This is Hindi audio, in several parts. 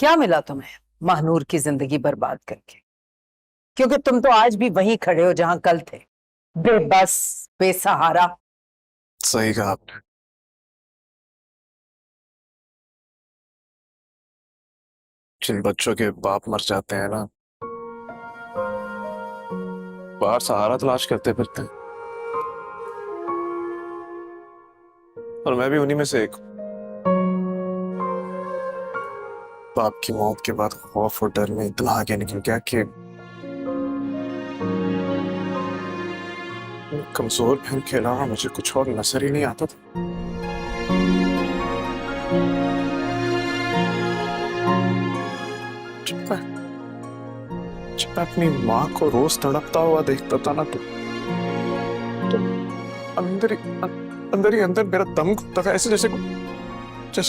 क्या मिला तुम्हें महानूर की जिंदगी बर्बाद करके? क्योंकि तुम तो आज भी वहीं खड़े हो जहां कल थे, बेबस, बेसहारा। सही कहा आपने। जिन बच्चों के बाप मर जाते हैं ना, बाहर सहारा तलाश करते फिरते हैं, और मैं भी उन्हीं में से एक। बाप की मौत के बाद खौफ और डर में इतना आगे निकल गया कि कमजोर बहन के अलावा मुझे कुछ और नजर ही नहीं आता था। जब मैं अपनी माँ को रोज तड़पता हुआ देखता था ना, तो अंदर मेरा दम घुटता था, ऐसे जैसे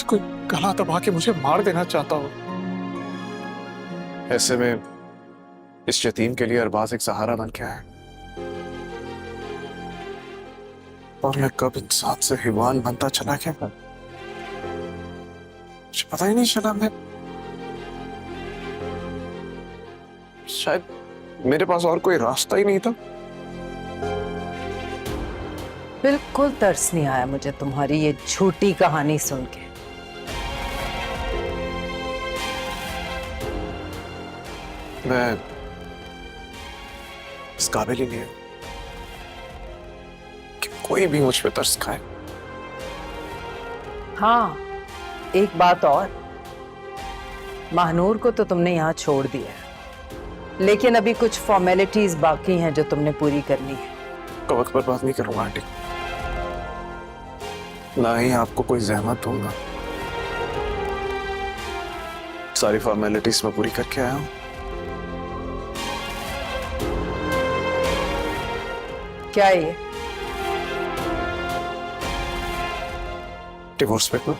कोई गला दबा के मुझे मार देना चाहता हो। ऐसे में इस यतीम के लिए अरबाज एक सहारा बन के आया, और मैं कब इंसान से हिवान बनता चला गया, मुझे पता ही नहीं चला। मैं शायद मेरे पास और कोई रास्ता ही नहीं था। बिल्कुल तरस नहीं आया मुझे तुम्हारी ये झूठी कहानी सुन के। मैं इस काबिल ही नहीं हूं कि कोई भी मुझ पे तरस खाए। हाँ, एक बात और, महानूर को तो तुमने यहाँ छोड़ दिया है, लेकिन अभी कुछ फॉर्मेलिटीज बाकी हैं जो तुमने पूरी करनी है। तो वक्त बर्बाद नहीं करूंगा आंटी, ना ही आपको कोई जहमत दूंगा। सारी फॉर्मेलिटीज मैं पूरी करके आया हूं। क्या ये? Divorce paper.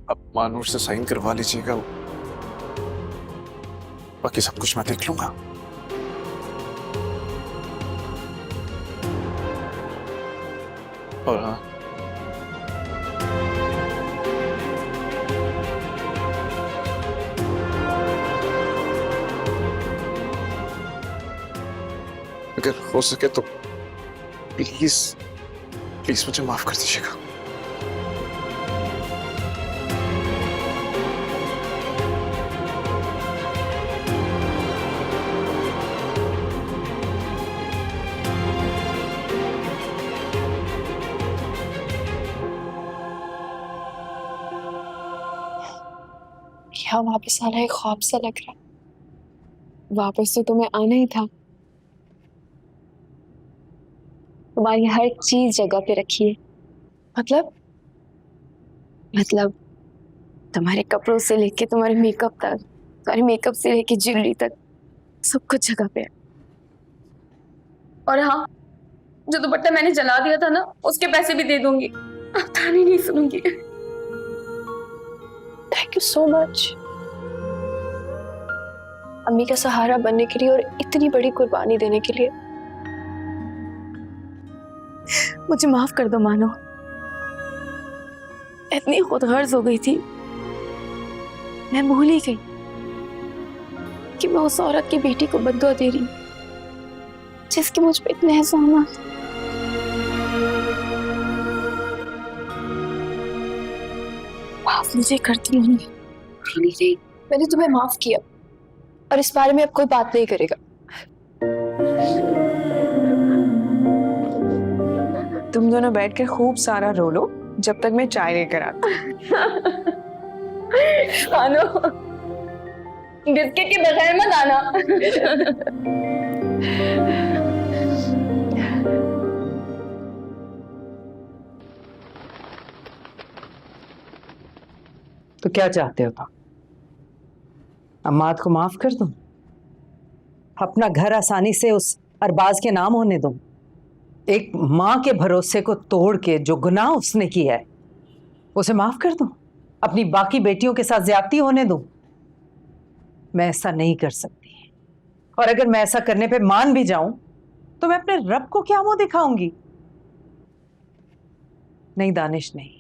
अब मानूर से साइन करवा लीजिएगा, बाकी सब कुछ मैं देख लूंगा। और हाँ, अगर हो सके तो प्लीज प्लीज मुझे माफ कर दीजिएगा। क्या वापस आना एक ख्वाब सा लग रहा है। वापस तो तुम्हें आना ही था। तुम्हारी हर चीज जगह पे रखी है। मतलब तुम्हारे कपड़ों से लेके तुम्हारे मेकअप तक, तुम्हारे मेकअप से लेके ज्वेलरी तक, सब कुछ जगह पे है। और हाँ, जो दुपट्टा मैंने जला दिया था ना, उसके पैसे भी दे दूंगी। ताने नहीं सुनूंगी। थैंक यू सो मच अम्मी का सहारा बनने के लिए और इतनी बड़ी कुर्बानी देने के लिए। मुझे माफ कर दो मानो, इतनी खुदगर्ज हो गई थी, मैं भूल ही गई कि मैं उस औरत की बेटी को बद्दुआ दे रही हूं जिसके मुझ पे इतने एहसानात। माफ मुझे करती हूँ। नहीं, मैंने तुम्हें माफ किया और इस बारे में अब कोई बात नहीं करेगा। तुम दोनों बैठकर खूब सारा रो लो जब तक मैं चाय लेकर आती हूँ। बिस्किट के बगैर मत आना। तो क्या चाहते हो तुम? अम्माद को माफ कर दूं? अपना घर आसानी से उस अरबाज के नाम होने दूं? एक माँ के भरोसे को तोड़ के जो गुनाह उसने किया है उसे माफ कर दूं? अपनी बाकी बेटियों के साथ ज्यादती होने दूं? मैं ऐसा नहीं कर सकती, और अगर मैं ऐसा करने पे मान भी जाऊं तो मैं अपने रब को क्या मुंह दिखाऊंगी? नहीं दानिश, नहीं।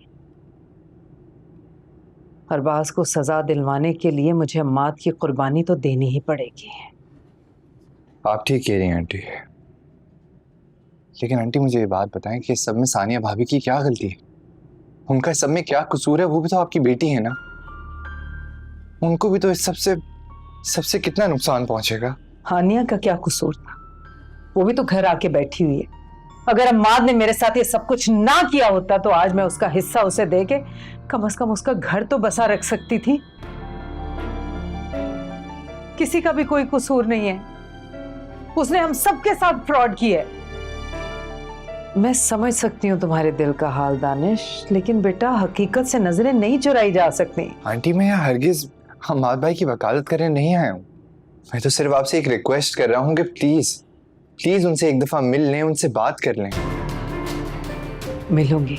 अरबाज को सजा दिलवाने के लिए मुझे अम्माद की कुर्बानी तो देनी ही पड़ेगी। आप ठीक कह रही हैं आंटी, लेकिन आंटी मुझे ये बात बताएं कि इस सब में सानिया भाभी की क्या गलती है? उनका इस सब में क्या कसूर है? वो भी तो आपकी बेटी है ना, उनको भी तो इस सबसे कितना नुकसान पहुंचेगा। हानिया का क्या कसूर था? वो भी तो घर आके बैठी हुई है। अगर अम्माद ने मेरे साथ ये सब कुछ ना किया होता तो आज मैं उसका हिस्सा उसे दे के कम से कम उसका घर तो बसा रख सकती थी। किसी का भी कोई कसूर नहीं है, उसने हम सबके साथ फ्रॉड किया है। मैं समझ सकती हूँ तुम्हारे दिल का हाल दानिश, लेकिन बेटा हकीकत से नजरें नहीं चुराई जा सकती। आंटी मैं यहाँ हरगिज हम्माद भाई की वकालत करने नहीं आया हूँ। मैं तो सिर्फ आपसे एक रिक्वेस्ट कर रहा हूँ कि प्लीज उनसे एक दफा मिल लें, उनसे बात कर लें। मिलूंगी,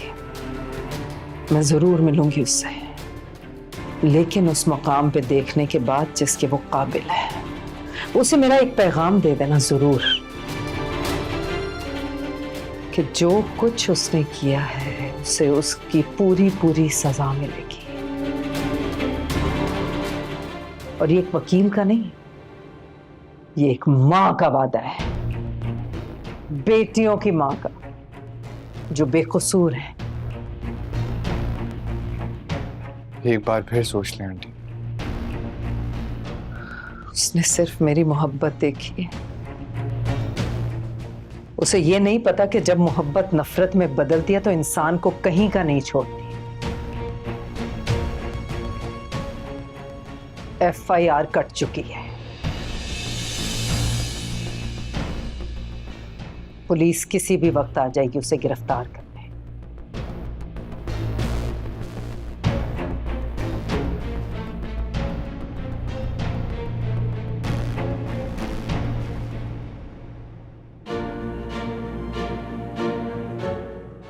मैं जरूर मिलूंगी उससे, लेकिन उस मकाम पे देखने के बाद जिसके वो काबिल है। उसे मेरा एक पैगाम दे देना जरूर कि जो कुछ उसने किया है उसे उसकी पूरी सजा मिलेगी। और ये एक वकील का नहीं, ये एक मां का वादा है, बेटियों की मां का, जो बेकसूर है। एक बार फिर सोच लें आंटी। उसने सिर्फ मेरी मोहब्बत देखी है। उसे ये नहीं पता कि जब मोहब्बत नफरत में बदलती है तो इंसान को कहीं का नहीं छोड़ती। FIR कट चुकी है। पुलिस किसी भी वक्त आ जाएगी उसे गिरफ्तार करने।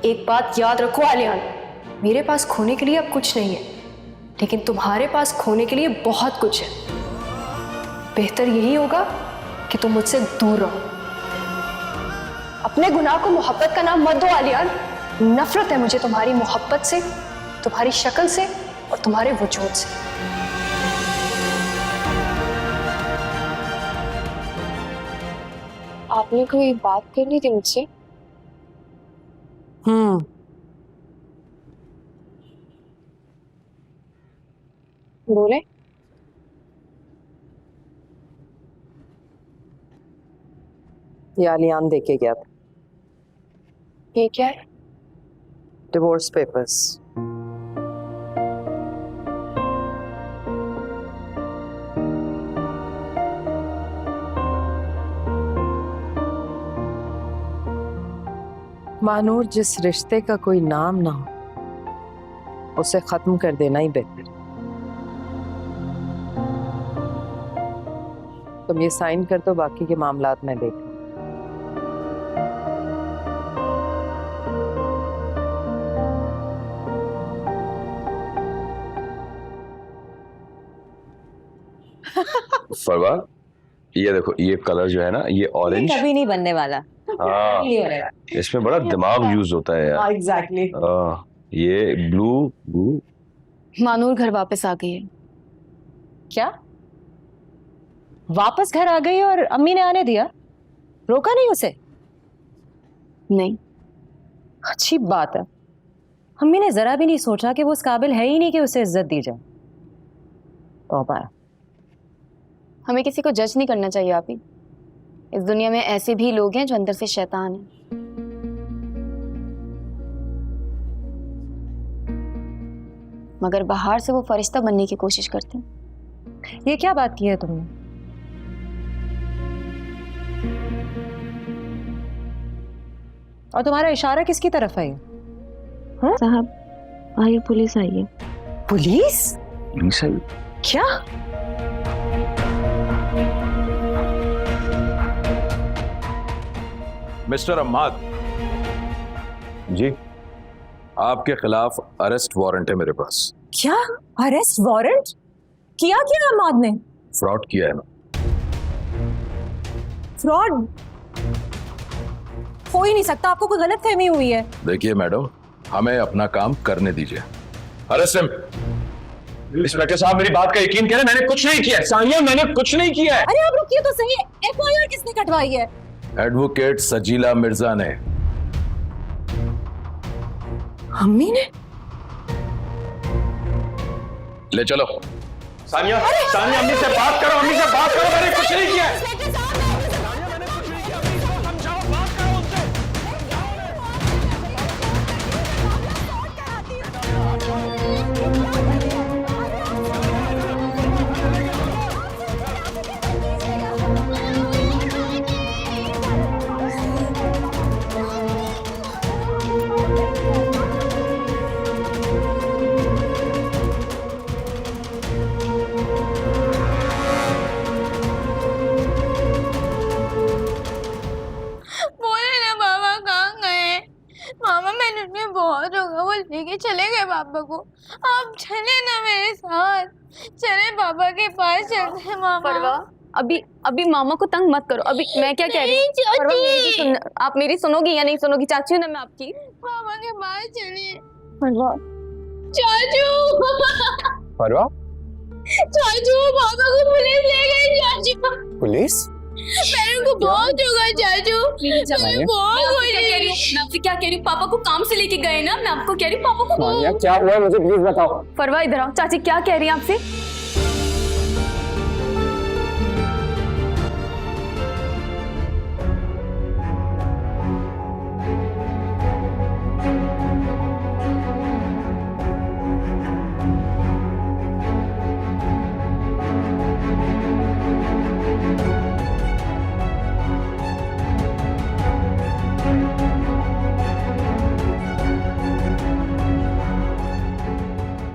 एक बात याद रखो आलियान, मेरे पास खोने के लिए अब कुछ नहीं है, लेकिन तुम्हारे पास खोने के लिए बहुत कुछ है। बेहतर यही होगा कि तुम मुझसे दूर रहो। अपने गुनाह को मोहब्बत का नाम मत दो आलियान। नफरत है मुझे तुम्हारी मोहब्बत से, तुम्हारी शक्ल से और तुम्हारे वजूद से। आपने कोई बात करनी थी मुझसे? बोले। ये आलियान दे के गया था। ये क्या है? Divorce papers. मानूर, जिस रिश्ते का कोई नाम ना हो उसे खत्म कर देना ही बेहतर। तुम ये साइन कर दो, बाकी के मामलात में देख। फरवा, ये देखो, ये कलर जो है ना, ये ऑरेंज कभी नहीं बनने वाला। हाँ, इसमें बड़ा दिमाग यूज होता है यार। एग्जैक्टली। ये ब्लू। मानूर घर वापस आ गई है। क्या? वापस घर आ गई और अम्मी ने आने दिया? रोका नहीं उसे? नहीं। अच्छी बात है। अम्मी ने जरा भी नहीं सोचा कि वो उस काबिल है ही नहीं कि उसे इज्जत दी जाए। तौबा है। हमें किसी को जज नहीं करना चाहिए आप ही। इस दुनिया में ऐसे भी लोग हैं जो अंदर से शैतान हैं। मगर बाहर से वो फरिश्ता बनने की कोशिश करते हैं। ये क्या बात की है तुमने? और तुम्हारा इशारा किसकी तरफ है? साहब आइए, पुलिस आई है। पुलिस? क्या? मिस्टर अम्माद जी, आपके खिलाफ अरेस्ट वारंट है मेरे पास। क्या अरेस्ट वारंट? किया क्या अम्माद ने? फ्रॉड किया है ना। फ्रॉड? हो ही नहीं सकता, आपको कोई गलत फहमी हुई है। देखिए मैडम, हमें अपना काम करने दीजिए। Arrest him. इंस्पेक्टर साहब मेरी बात का यकीन करें, मैंने कुछ नहीं किया। सानिया मैंने कुछ नहीं किया है। अरे आप रुकिए तो सही, FIR किसने कटवाई है? एडवोकेट सजीला मिर्जा ने। अम्मी ने? ले चलो। सानिया, सानिया अम्मी से बात करो, अम्मी से बात करो, मैंने कुछ नहीं किया है। बोले ना पापा कहाँ गए? मामा मैंने उसमें बहुत होगा, वो लेके चले गए पापा को। आप चले ना मेरे साथ, चले पापा के पास चलते हैं मामा। परवा, अभी मामा को तंग मत करो। अभी मैं क्या कह रही हूँ, परवा मेरी सुन, आप मेरी सुनोगी या नहीं सुनोगी? चाची हूँ ना मैं आपकी। पापा के पास चले। परवा, चाचू परवा, चाचू पापा को पुलिस ले गई। चाचू पुलिस? मेरे को बहुत होगा चाचू, मैं बहुत हो रही हूँ। मैं आपसे क्या कह रही हूँ, पापा को काम से लेके गए ना, मैं आपको कह रही हूँ पापा को। सानिया क्या हुआ है, मुझे प्लीज बताओ। परवा इधर आओ। चाची क्या कह रही है आपसे?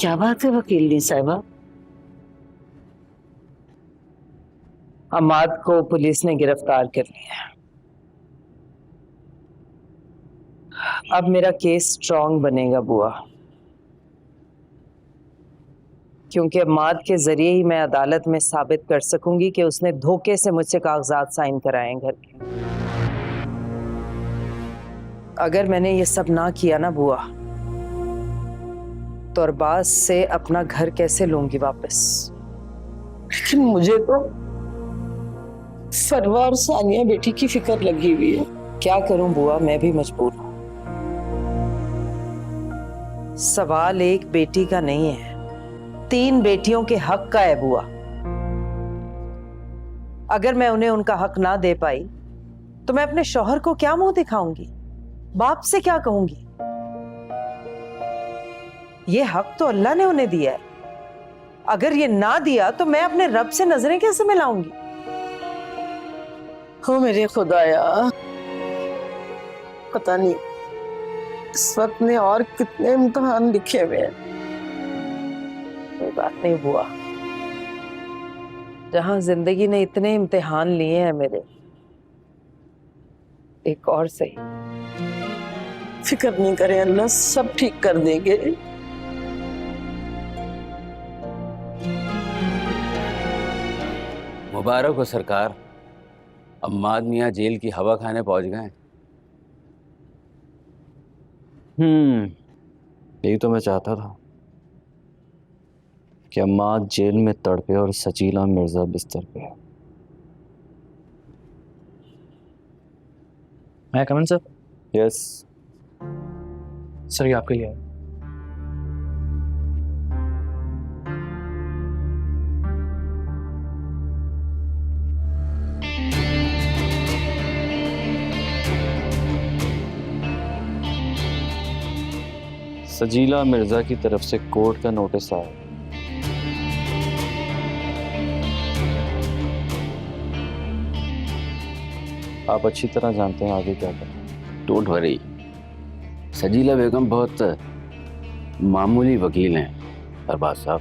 क्या बात है वकील साहिबा? अमाद को पुलिस ने गिरफ्तार कर लिया। अब मेरा केस स्ट्रांग बनेगा बुआ, क्योंकि अमाद के जरिए ही मैं अदालत में साबित कर सकूंगी कि उसने धोखे से मुझसे कागजात साइन कराए हैं घर के। अगर मैंने ये सब ना किया ना बुआ, तो अरबाज से अपना घर कैसे लूंगी वापस? लेकिन मुझे तो फरवा और सानिया बेटी की फिक्र लगी हुई है। क्या करूं बुआ, मैं भी मजबूर हूं। सवाल एक बेटी का नहीं है, 3 बेटियों के हक का है बुआ। अगर मैं उन्हें उनका हक ना दे पाई तो मैं अपने शौहर को क्या मुंह दिखाऊंगी, बाप से क्या कहूंगी? ये हक तो अल्लाह ने उन्हें दिया है। अगर ये ना दिया तो मैं अपने रब से नजरें कैसे मिलाऊंगी? हो मेरे खुदाया, पता नहीं इस वक्त में और कितने इम्तिहान लिखे हुए हैं। कोई बात नहीं बुआ, जहां जिंदगी ने इतने इम्तिहान लिए हैं मेरे, एक और सही। फिक्र नहीं करें, अल्लाह सब ठीक कर देंगे। मुबारक हो सरकार, अम्माद मियाँ जेल की हवा खाने पहुंच गए। यही तो मैं चाहता था कि अम्माद जेल में तड़पे और सजीला मिर्जा बिस्तर पे। मैं कमन सर? यस सर, ये आपके लिए है। सजीला मिर्जा की तरफ से कोर्ट का नोटिस आया। आप अच्छी तरह जानते हैं आगे क्या करना। डोंट वरी, सजीला बेगम बहुत मामूली वकील हैं अरबाज साहब,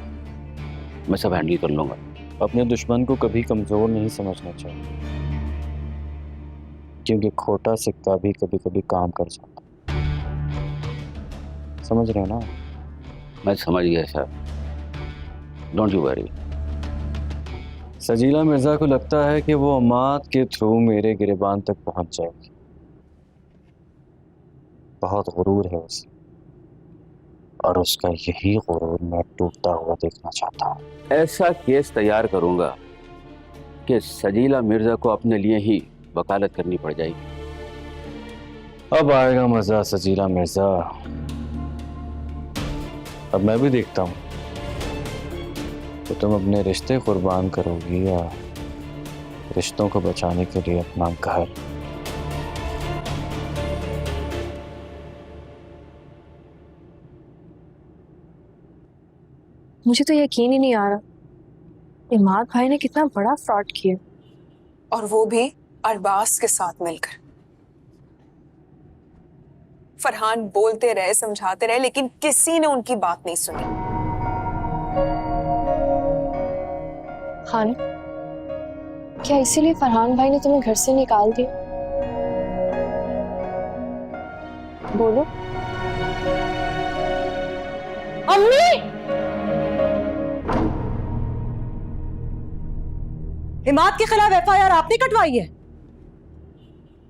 मैं सब हैंडल कर लूँगा। अपने दुश्मन को कभी कमज़ोर नहीं समझना चाहिए, क्योंकि खोटा सिक्का भी कभी कभी काम कर जाता। समझ रहे हैं ना? मैं समझ गया sir, don't you worry. Sajila Mirza को लगता है कि वो अम्माद के थ्रू मेरे गिरबान तक पहुंच जाएगी, बहुत गुरूर है उसे, और उसका यही गुरूर मैं टूटता हुआ देखना चाहता हूँ। ऐसा केस तैयार करूंगा कि सजीला मिर्जा को अपने लिए ही वकालत करनी पड़ जाएगी। अब आएगा मजा सजीला मिर्जा। अब मैं भी देखता हूँ तो तुम अपने रिश्ते कुर्बान करोगी या रिश्तों को बचाने के लिए अपना घर। मुझे तो यकीन ही नहीं आ रहा, इमाद भाई ने कितना बड़ा फ्रॉड किया, और वो भी अरबाज के साथ मिलकर। फरहान बोलते रहे, समझाते रहे, लेकिन किसी ने उनकी बात नहीं सुनी। खान, क्या इसीलिए फरहान भाई ने तुम्हें घर से निकाल दिया? बोलो। अम्मी! इमाद के खिलाफ एफआईआर आपने कटवाई है?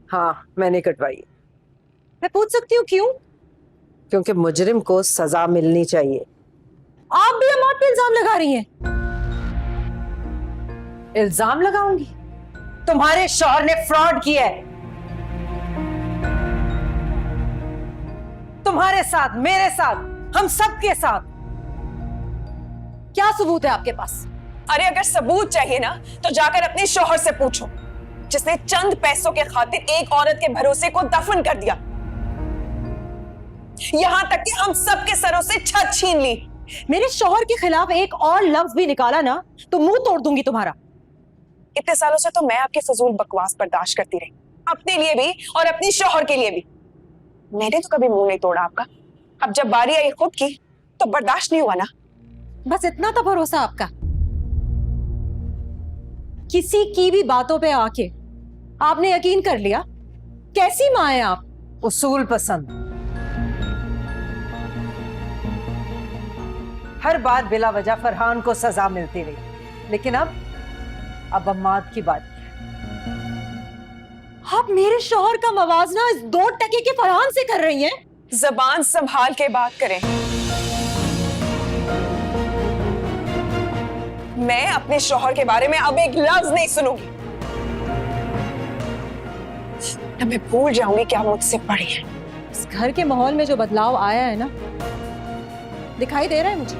हाँ, मैंने कटवाई है। मैं पूछ सकती हूँ क्यों? क्योंकि मुजरिम को सजा मिलनी चाहिए। आप भी इमाद पे इल्जाम लगा रही हैं। इल्जाम लगाऊंगी? तुम्हारे शौहर ने फ्रॉड किया है, तुम्हारे साथ, मेरे साथ, हम सबके साथ। क्या सबूत है आपके पास? अरे अगर सबूत चाहिए ना तो जाकर अपने शौहर से पूछो, जिसने चंद पैसों के खातिर एक औरत के भरोसे को दफन कर दिया, यहां तक कि हम सबके सरों से छत छीन ली। मेरे शौहर के खिलाफ एक और लफ्ज भी निकाला ना तो मुंह तोड़ दूंगी तुम्हारा। इतने सालों से तो मैं आपकी फजूल बकवास बर्दाश्त करती रही, अपने लिए भी और अपनी शौहर के लिए भी। मैंने तो कभी मुंह नहीं तोड़ा आपका। अब जब बारी आई खुद की तो बर्दाश्त नहीं हुआ ना। बस इतना तो भरोसा आपका, किसी की भी बातों पे आके आपने यकीन कर लिया। कैसी माँ है आप? उसूल पसंद। हर बार बिला वजह फरहान को सजा मिलती रही, लेकिन अब अम्माद की बात। आप मेरे शौहर का मवाजना इस 2 टके के फरहान से कर रही हैं? जबान संभाल के बात करें। मैं अपने शौहर के बारे में अब एक लफ्ज नहीं सुनूंगी। न मैं भूल जाऊंगी क्या मुझसे पड़ी है। इस घर के माहौल में जो बदलाव आया है ना, दिखाई दे रहा है मुझे,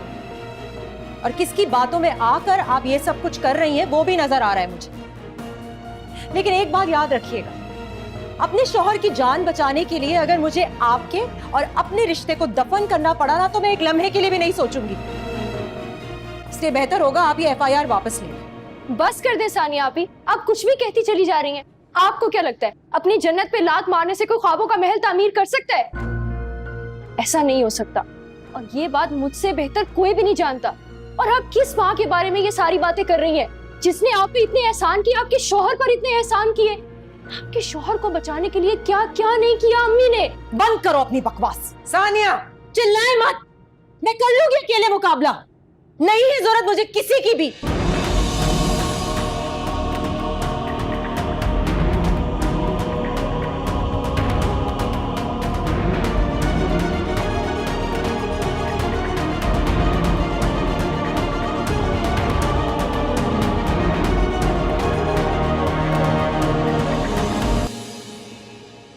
और किसकी बातों में आकर आप ये सब कुछ कर रही हैं वो भी नजर आ रहा है मुझे। लेकिन एक बात याद रखिएगा, अपने शौहर की जान बचाने के लिए अगर मुझे आपके और अपने रिश्ते को दफन करना पड़ा ना तो मैं एक लम्हे के लिए भी नहीं सोचूंगी। इसलिए बेहतर होगा आप ये एफआईआर वापस ले लें। बस कर दे सानिया आपी, आप कुछ भी कहती चली जा रही हैं। आपको क्या लगता है अपनी जन्नत पे लात मारने से कोई ख्वाबों का महल तामीर कर सकता है? ऐसा नहीं हो सकता, और ये बात मुझसे बेहतर कोई भी नहीं जानता। और आप किस माँ के बारे में ये सारी बातें कर रही हैं, जिसने आप पे इतने एहसान किए, आपके शौहर पर इतने एहसान किए? आपके शौहर को बचाने के लिए क्या क्या नहीं किया अम्मी ने। बंद करो अपनी बकवास। सानिया, चिल्लाए मत, मैं कर लूंगी अकेले मुकाबला, नहीं है जरूरत मुझे किसी की भी।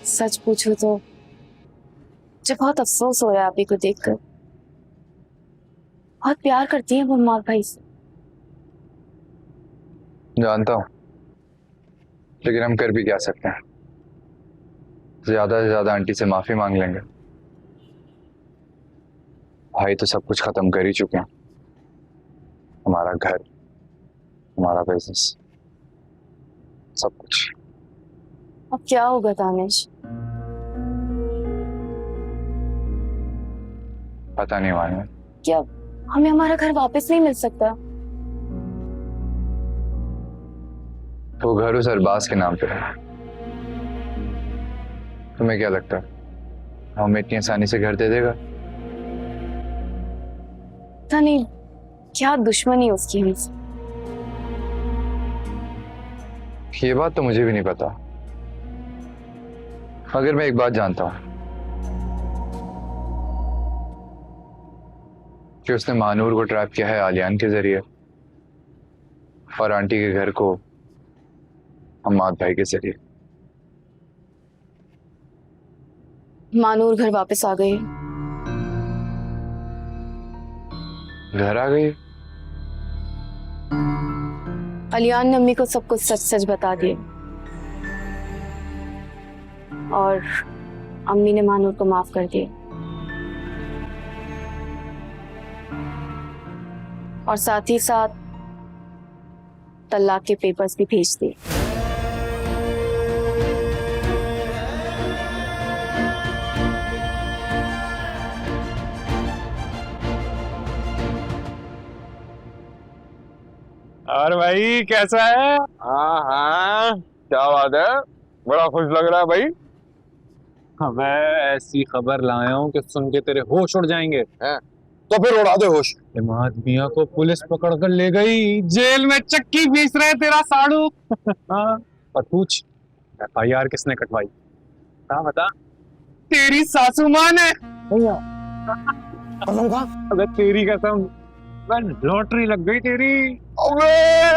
सच पूछो तो मुझे बहुत अफसोस हो रहा है आप ही को देखकर। बहुत प्यार करती हैं वो अम्मा भाई से। जानता हूँ, लेकिन हम कर भी क्या सकते हैं। ज्यादा से ज्यादा आंटी से माफी मांग लेंगे। भाई तो सब कुछ खत्म कर ही चुके हैं, हमारा घर, हमारा बिजनेस, सब कुछ। अब क्या होगा दानिश? पता नहीं मालूम। क्या हमें हमारा घर वापस नहीं मिल सकता? वो घर उस अरबाज के नाम पे है। तुम्हें क्या लगता है हमें इतनी आसानी से घर दे देगा? पता नहीं क्या दुश्मनी उसकी हमसे। ये बात तो मुझे भी नहीं पता, मगर मैं एक बात जानता हूँ, कि उसने मानूर को ट्रैप किया है आलियान के जरिए और आंटी के घर को हम्माद भाई के जरिए। मानूर घर वापस आ गई। घर आ गई? अलियान ने अम्मी को सब कुछ सच सच बता दिए और अम्मी ने मानूर को माफ कर दिया और साथ ही साथ तलाक के पेपर्स भी भेज दिए। और भाई कैसा है? हाँ हाँ, क्या बात है, बड़ा खुश लग रहा है भाई। मैं ऐसी खबर लाया हूँ कि सुन के तेरे होश उड़ जाएंगे। हैं? तो फिर उड़ा दे होश। इमाद मियाँ को पुलिस पकड़ कर ले गई, जेल में चक्की पीस रहे तेरा साड़ू। हाँ, और पूछ FIR किसने कटवाई? हाँ बता। तेरी सासू माँ ने। अबे तेरी कसम, लॉटरी लग गई तेरी। अबे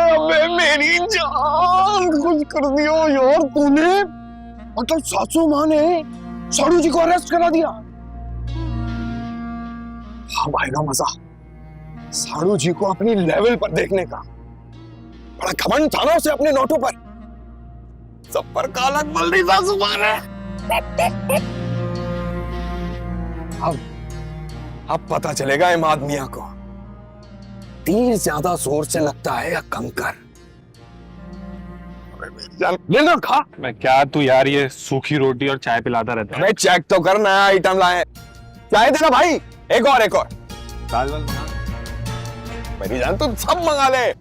अबे मेरी जान, कुछ कर दियो यार तूने। मतलब सासू माँ ने साड़ू जी को अरेस्ट करा दिया। हाँ आएगा मजा साड़ू जी को अपनी लेवल पर देखने का। बड़ा घमंड था ना उसे अपने नोटों पर। सब पर काला मल रही सासू माँ ने। अब पता चलेगा इमाद मियाँ को तीर ज्यादा जोर से लगता है या कंकर। ले लो खा। मैं क्या तू यार ये सूखी रोटी और चाय पिलाता रहता है। मैं चेक तो कर नया आइटम लाए। चाय देना भाई, एक और दाल वाल मेरी जान तू सब मंगा ले।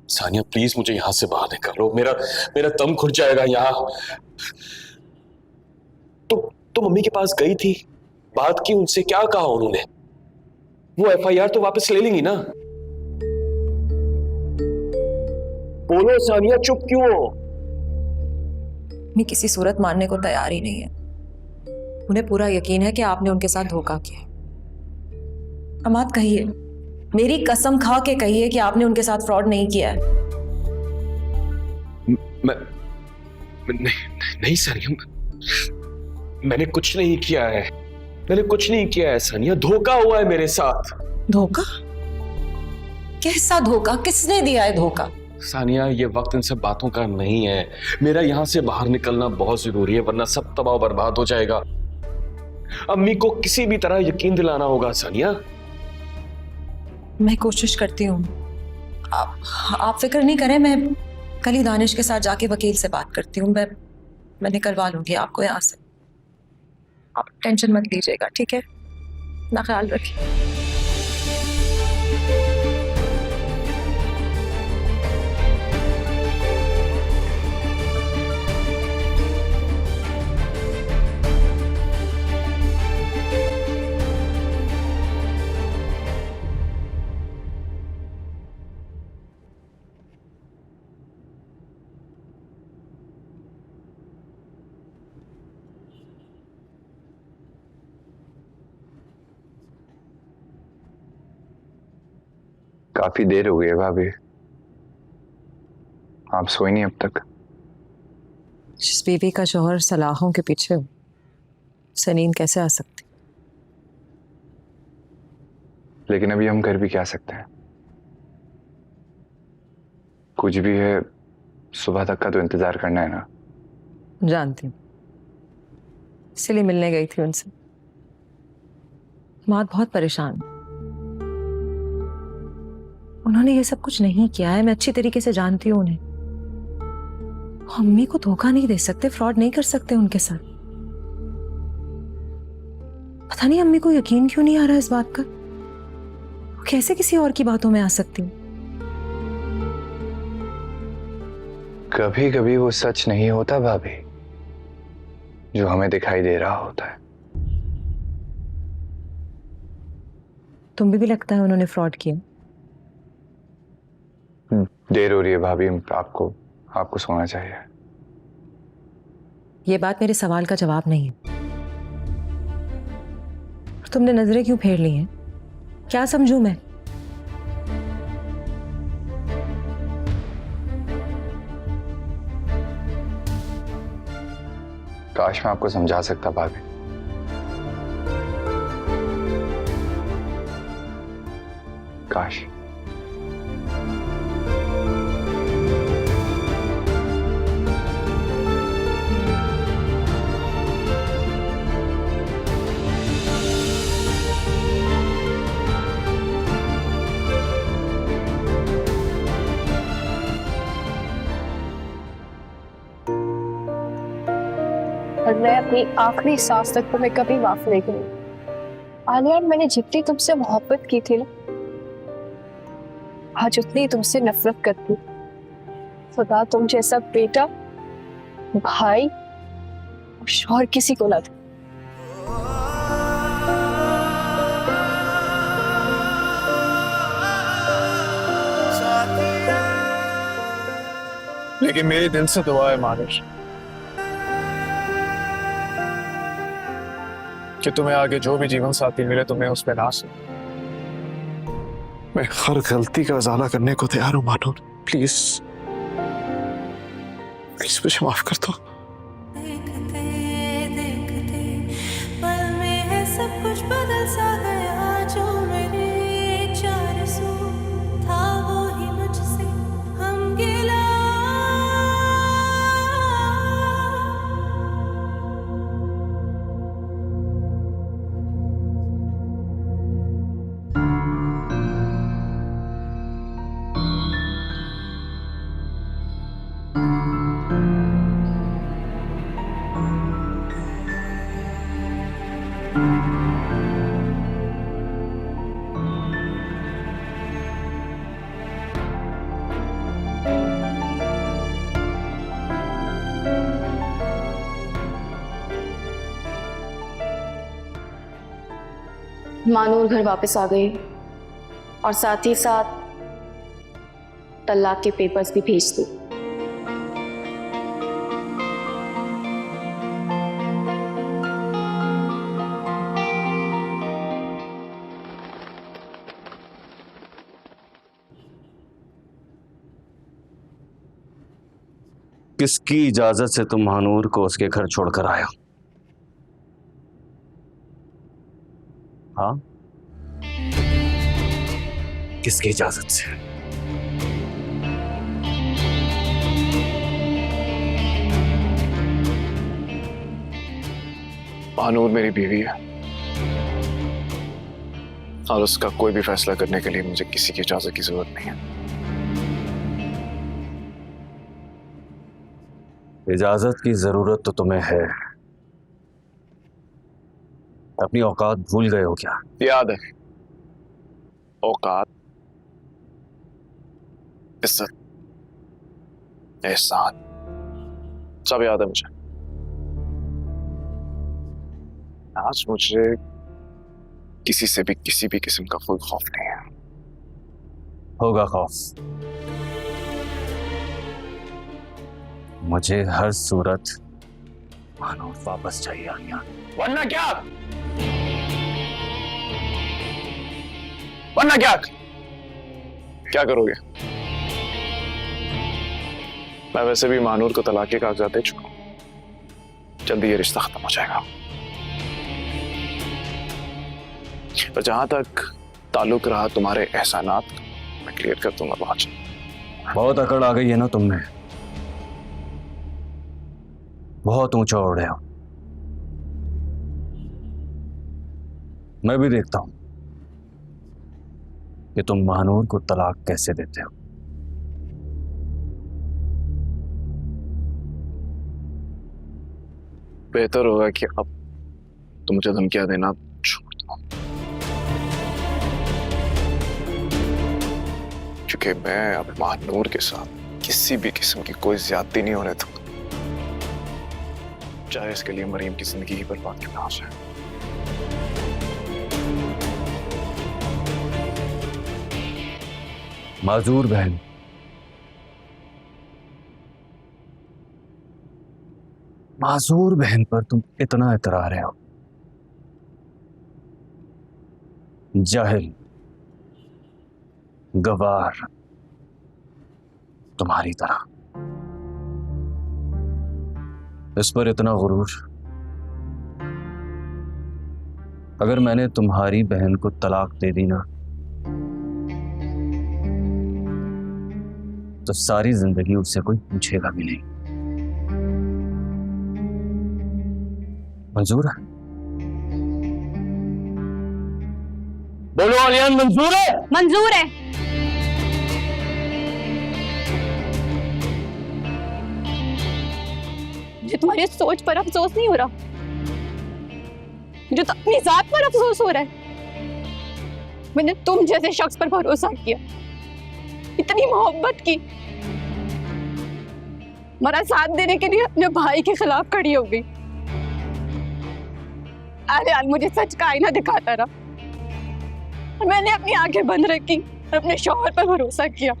सानिया प्लीज मुझे यहाँ से बाहर निकालो, मेरा दम घुट जाएगा यहाँ। तो मम्मी के पास गई थी, बात की उनसे, क्या कहा उन्होंने? वो FIR तो वापस ले लेंगी ना? बोलो सानिया, चुप क्यों हो? मैं किसी सूरत मानने को तैयार ही नहीं है। उन्हें पूरा यकीन है कि आपने उनके साथ धोखा किया। अमाद कहिए, मेरी कसम खा के कहिए कि आपने उनके साथ फ्रॉड नहीं किया है। नहीं सानिया, मैंने कुछ नहीं किया है। मैंने कुछ नहीं किया है सानिया, धोखा हुआ है मेरे साथ। धोखा? कैसा धोखा? किसने दिया है धोखा? सानिया ये वक्त इन सब बातों का नहीं है। मेरा यहाँ से बाहर निकलना बहुत जरूरी है, वरना सब तबाह बर्बाद हो जाएगा। अम्मी को किसी भी तरह यकीन दिलाना होगा सानिया। मैं कोशिश करती हूँ, आप फिक्र नहीं करें। मैं कल ही दानिश के साथ जाके वकील से बात करती हूँ। मैं निकलवा लूंगी आपको यहाँ से। आप टेंशन मत लीजिएगा, ठीक है? अपना ख्याल रखिए। काफी देर हो गई है भाभी, आप सोई नहीं अब तक? जिस बीवी का शौहर सलाहों के पीछे हो, उसे नींद कैसे आ सकती? लेकिन अभी हम कर भी क्या सकते हैं? कुछ भी है, सुबह तक का तो इंतजार करना है ना। जानती हूँ, इसलिए मिलने गई थी उनसे। माँ बहुत परेशान। उन्होंने ये सब कुछ नहीं किया है, मैं अच्छी तरीके से जानती हूँ उन्हें। अम्मी को धोखा नहीं दे सकते, फ्रॉड नहीं कर सकते उनके साथ। पता नहीं अम्मी को यकीन क्यों नहीं आ रहा इस बात का। वो कैसे किसी और की बातों में आ सकती? कभी कभी वो सच नहीं होता भाभी जो हमें दिखाई दे रहा होता है। तुम्हें भी लगता है उन्होंने फ्रॉड किया? देर हो रही है भाभी, आपको सोना चाहिए। ये बात मेरे सवाल का जवाब नहीं है। तुमने नजरें क्यों फेर ली हैं? क्या समझूं मैं? काश मैं आपको समझा सकता भाभी। काश। और मैं अपनी आखिरी सांस तक तुम्हें कभी माफ नहीं करूंगी। आलिया, मैंने जितनी तुमसे मोहब्बत की थी ना, आज उतनी तुमसे नफरत करती। खुदा तुम जैसा बेटा, भाई और किसी को ना दे। लेकिन मेरे दिल से दुआ है मानिश कि तुम्हें आगे जो भी जीवन साथी मिले तुम्हें उस पर नाज। मैं हर गलती का इजाला करने को तैयार हूं मानूर। प्लीज प्लीज मुझे माफ कर दो। सब कुछ बदल सा गया, जो मेरे चार सू था वो ही मुझसे हम गिला। मानूर घर वापस आ गई और साथ ही साथ तलाक के पेपर्स भी भेज दी। किसकी इजाजत से तुम महानूर को उसके घर छोड़कर आए हो? हाँ, किसकी इजाजत से? मानूर मेरी बीवी है और उसका कोई भी फैसला करने के लिए मुझे किसी की इजाजत की जरूरत नहीं है। इजाजत की जरूरत तो तुम्हें है। अपनी औकात भूल गए हो क्या? याद है, औकात, इज्जत, एहसान सब याद है मुझे। आज मुझे किसी से भी किसी भी किस्म का कोई खौफ नहीं है। होगा खौफ। मुझे हर सूरत मानो वापस चाहिए आलिया, वरना क्या? वरना क्या? क्या करोगे? मैं वैसे भी मानूर को तलाक के कागजात दे चुका हूं। जल्दी ये रिश्ता खत्म हो जाएगा। पर जहां तक ताल्लुक रहा तुम्हारे एहसानात, मैं क्लियर कर दूंगा बहुत जल्द। बहुत अकड़ आ गई है ना तुमने, बहुत ऊंचा उड़े हो। मैं भी देखता हूं कि तुम महानूर को तलाक कैसे देते हो। बेहतर होगा कि अब तुम मुझे धमकियां देना छोड़ दो, क्योंकि मैं अब महानूर के साथ किसी भी किस्म की कोई ज्यादती नहीं होने दूंगा, चाहे इसके लिए मरीम की जिंदगी ही बर्बाद क्यों ना हो जाए। माजूर बहन, माजूर बहन पर तुम इतना इतरा रहे हो। जाहिल, गवार, तुम्हारी तरह। इस पर इतना गुरूर। अगर मैंने तुम्हारी बहन को तलाक दे दी ना, तो सारी जिंदगी उससे कोई पूछेगा भी नहीं। मंजूर है? बोलो आलियान, मंजूर है? मंजूर है। मुझे तुम्हारी सोच पर अफसोस नहीं हो रहा, मुझे तो अपनी जात पर अफसोस हो रहा है। मैंने तुम जैसे शख्स पर भरोसा किया, इतनी मोहब्बत की, मेरा साथ देने के लिए अपने भाई के खिलाफ खड़ी हो गई। आलियान मुझे सच का आईना दिखाता रहा और मैंने अपनी आंखें बंद रखी और अपने शौहर पर भरोसा किया।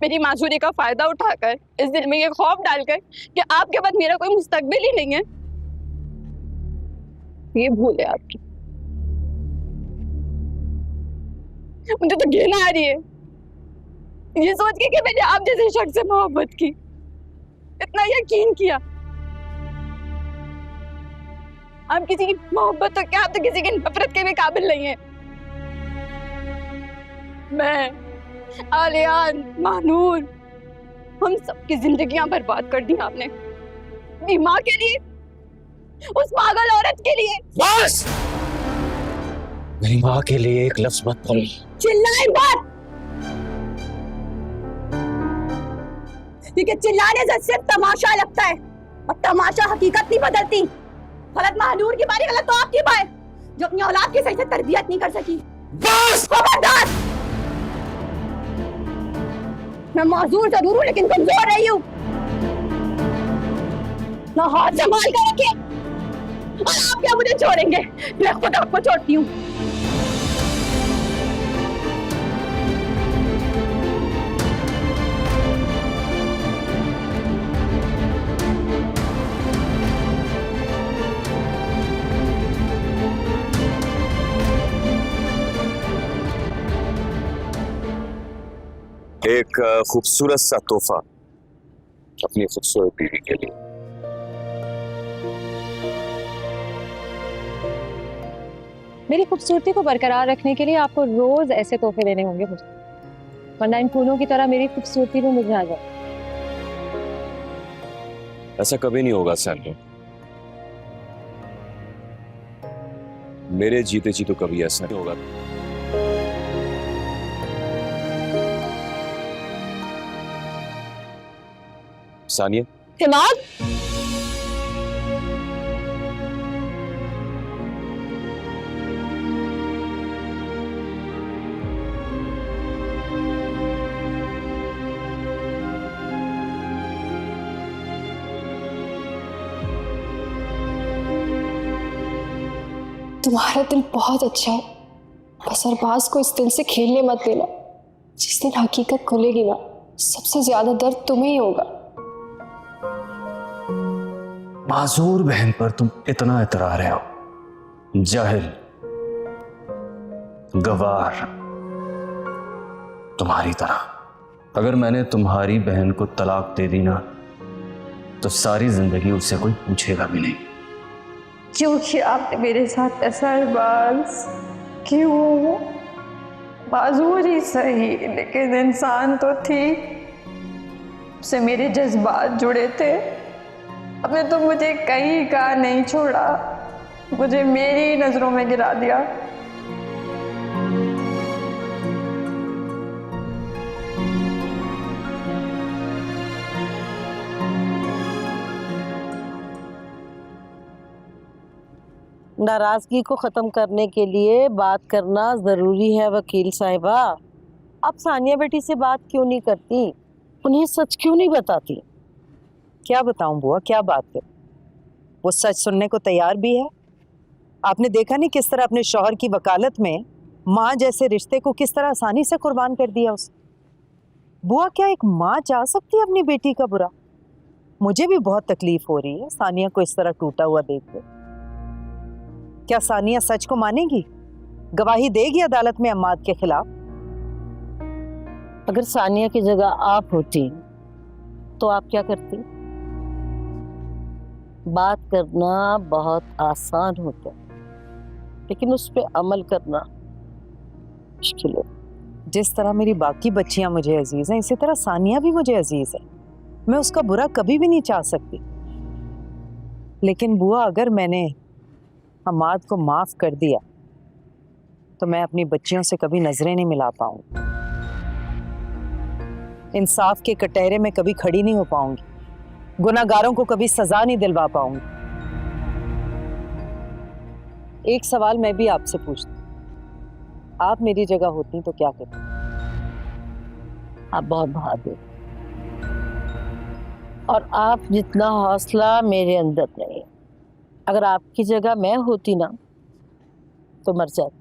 मेरी मासूरी का फायदा उठाकर, इस दिल में ये खौफ डालकर कि आपके बाद मेरा कोई मुस्तकबिल ही नहीं है, ये भूल है आपकी। मुझे तो घृणा आ रही है ये सोच के कि मैंने आप जैसे शख्स से मोहब्बत की, इतना यकीन किया। आप किसी की मोहब्बत तो क्या, आप तो किसी की नफरत के भी काबिल नहीं है। मैं, आलियान, मानूर, हम सबकी जिंदगियां बर्बाद कर दी आपने अपनी माँ के लिए, उस पागल औरत के लिए। बस! मेरी माँ के लिए एक लफ्ज मत बोलो। चिल्लाए मत! क्योंकि चिल्लाने से सिर्फ तमाशा लगता है और तमाशा हकीकत नहीं बदलती। गलत मानूर की बारी, गलत तो आपकी बात जो अपनी औलाद की सही से तरबियत नहीं कर सकी। बस! खबरदार! मैं माजूर जरूर हूँ लेकिन कमजोर रही हूँ। ना हाथ संभाल कर रखे और आप क्या मुझे छोड़ेंगे? मैं खुद आपको छोड़ती हूँ। एक खूबसूरत सा तोहफा अपनी खूबसूरत बीवी के लिए। मेरी खूबसूरती को बरकरार रखने के लिए आपको रोज ऐसे तोहफे देने होंगे मुझे, वरना इन फूलों की तरह मेरी खूबसूरती में मुझे आ जाए। ऐसा कभी नहीं होगा सैलरी, मेरे जीते जी तो कभी ऐसा नहीं होगा। सानिया, दिमाग तुम्हारा दिल बहुत अच्छा है, बस अरबाज को इस दिल से खेलने मत देना। जिस दिन हकीकत खुलेगी ना, सबसे ज्यादा दर्द तुम्हें ही होगा। माजूर बहन पर तुम इतना इतरा रहे हो, जाहिल, गवार, तुम्हारी तरह। अगर मैंने तुम्हारी बहन को तलाक दे दी ना, तो सारी जिंदगी उससे कोई पूछेगा भी नहीं। क्योंकि आपने मेरे साथ ऐसा अरबाज क्यों? माजूर ही सही लेकिन इंसान तो थी, उससे मेरे जज्बात जुड़े थे। आपने तो मुझे कहीं का नहीं छोड़ा, मुझे मेरी नजरों में गिरा दिया। नाराजगी को खत्म करने के लिए बात करना जरूरी है वकील साहिबा। आप सानिया बेटी से बात क्यों नहीं करती, उन्हें सच क्यों नहीं बताती? क्या बताऊं बुआ, क्या बात है? वो सच सुनने को तैयार भी है। आपने देखा नहीं किस तरह अपने शौहर की वकालत में माँ जैसे रिश्ते को किस तरह आसानी से कुर्बान कर दिया उसे। बुआ, क्या एक माँ चाह सकती है अपनी बेटी का बुरा? मुझे भी बहुत तकलीफ हो रही है सानिया को इस तरह टूटा हुआ देख कर। क्या सानिया सच को मानेगी? गवाही देगी अदालत में अम्माद के खिलाफ। अगर सानिया की जगह आप होती तो आप क्या करती? बात करना बहुत आसान होता है, लेकिन उस पे अमल करना मुश्किल है। जिस तरह मेरी बाकी बच्चियां मुझे अजीज हैं, इसी तरह सानिया भी मुझे अजीज है। मैं उसका बुरा कभी भी नहीं चाह सकती। लेकिन बुआ, अगर मैंने अम्माद को माफ कर दिया तो मैं अपनी बच्चियों से कभी नजरें नहीं मिला पाऊंगी, इंसाफ के कटहरे में कभी खड़ी नहीं हो पाऊंगी, गुनाहगारों को कभी सजा नहीं दिलवा पाऊंगी। एक सवाल मैं भी आपसे पूछती, आप मेरी जगह होती तो क्या करती? आप बहुत बहादुर, और आप जितना हौसला मेरे अंदर नहीं है। अगर आपकी जगह मैं होती ना तो मर जाती।